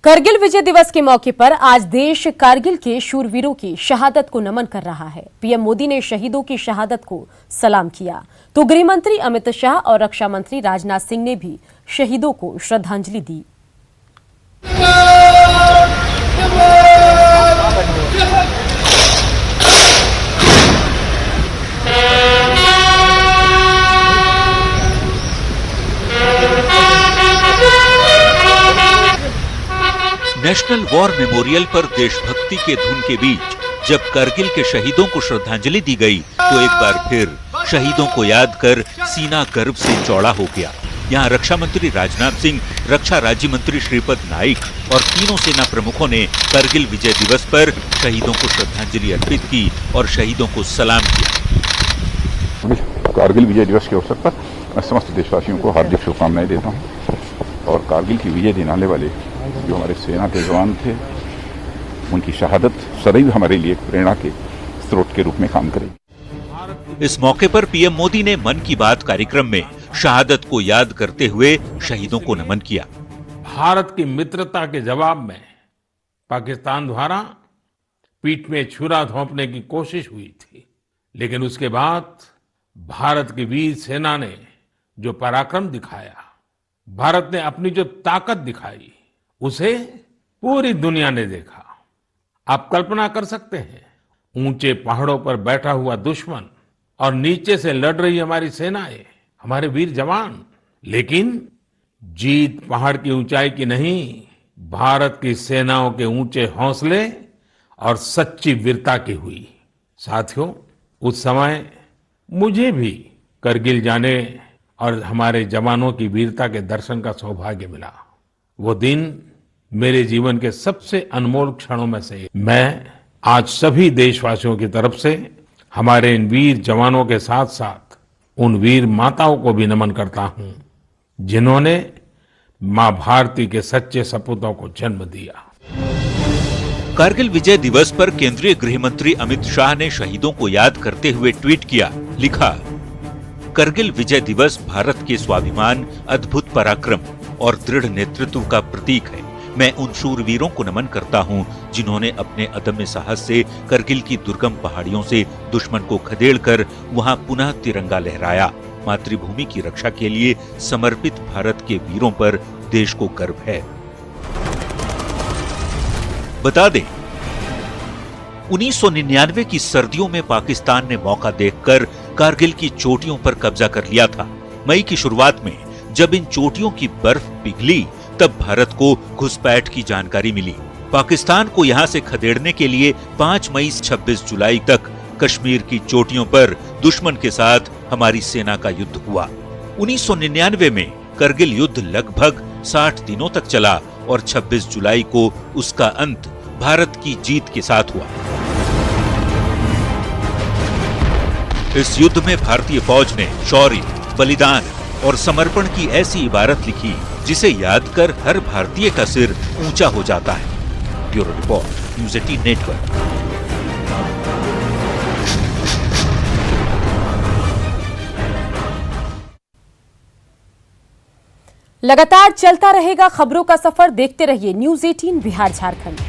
करगिल विजय दिवस के मौके पर आज देश कारगिल के शूरवीरों की शहादत को नमन कर रहा है। पीएम मोदी ने शहीदों की शहादत को सलाम किया तो गृह मंत्री अमित शाह और रक्षा मंत्री राजनाथ सिंह ने भी शहीदों को श्रद्धांजलि दी। नेशनल वॉर मेमोरियल पर देशभक्ति के धुन के बीच जब करगिल के शहीदों को श्रद्धांजलि दी गई तो एक बार फिर शहीदों को याद कर सीना गर्व से चौड़ा हो गया। यहाँ रक्षा मंत्री राजनाथ सिंह, रक्षा राज्य मंत्री श्रीपद नाइक और तीनों सेना प्रमुखों ने करगिल विजय दिवस पर शहीदों को श्रद्धांजलि अर्पित की और शहीदों को सलाम किया। कारगिल विजय दिवस के अवसर पर मैं समस्त देशवासियों को हार्दिक शुभकामनाएं देता हूँ और कारगिल की विजय दिलाने वाले जो हमारे सेना के जवान थे उनकी शहादत सदैव हमारे लिए प्रेरणा के स्रोत के रूप में काम करेगी। इस मौके पर पीएम मोदी ने मन की बात कार्यक्रम में शहादत को याद करते हुए शहीदों को नमन किया। भारत की मित्रता के जवाब में पाकिस्तान द्वारा पीठ में छुरा घोंपने की कोशिश हुई थी, लेकिन उसके बाद भारत की वीर सेना ने जो पराक्रम दिखाया, भारत ने अपनी जो ताकत दिखाई, उसे पूरी दुनिया ने देखा। आप कल्पना कर सकते हैं, ऊंचे पहाड़ों पर बैठा हुआ दुश्मन और नीचे से लड़ रही हमारी सेनाएं, हमारे वीर जवान, लेकिन जीत पहाड़ की ऊंचाई की नहीं, भारत की सेनाओं के ऊंचे हौसले और सच्ची वीरता की हुई। साथियों, उस समय मुझे भी करगिल जाने और हमारे जवानों की वीरता के दर्शन का सौभाग्य मिला। वो दिन मेरे जीवन के सबसे अनमोल क्षणों में से। मैं आज सभी देशवासियों की तरफ से हमारे इन वीर जवानों के साथ साथ उन वीर माताओं को भी नमन करता हूं जिन्होंने मां भारती के सच्चे सपूतों को जन्म दिया। कारगिल विजय दिवस पर केंद्रीय गृह मंत्री अमित शाह ने शहीदों को याद करते हुए ट्वीट किया, लिखा, करगिल विजय दिवस भारत के स्वाभिमान, अद्भुत पराक्रम और दृढ़ नेतृत्व का प्रतीक है। मैं उन शूरवीरों को नमन करता हूं जिन्होंने अपने अदम्य साहस से करगिल की दुर्गम पहाड़ियों से दुश्मन को खदेड़कर वहां पुनः तिरंगा लहराया। मातृभूमि की रक्षा के लिए समर्पित भारत के वीरों पर देश को गर्व है। बता दें, 1999 की सर्दियों में पाकिस्तान ने मौका देखकर कारगिल की चोटियों पर कब्जा कर लिया था। मई की शुरुआत में जब इन चोटियों की बर्फ पिघली तब भारत को घुसपैठ की जानकारी मिली। पाकिस्तान को यहां से खदेड़ने के लिए 5 मई से 26 जुलाई तक कश्मीर की चोटियों पर दुश्मन के साथ हमारी सेना का युद्ध हुआ। 1999 में करगिल युद्ध लगभग 60 दिनों तक चला और 26 जुलाई को उसका अंत भारत की जीत के साथ हुआ। इस युद्ध में भारतीय फौज ने शौर्य, बलिदान और समर्पण की ऐसी इबारत लिखी जिसे याद कर हर भारतीय का सिर ऊंचा हो जाता है। Bureau report, news 18 network. लगातार चलता रहेगा खबरों का सफर। देखते रहिए न्यूज़ 18 बिहार झारखंड।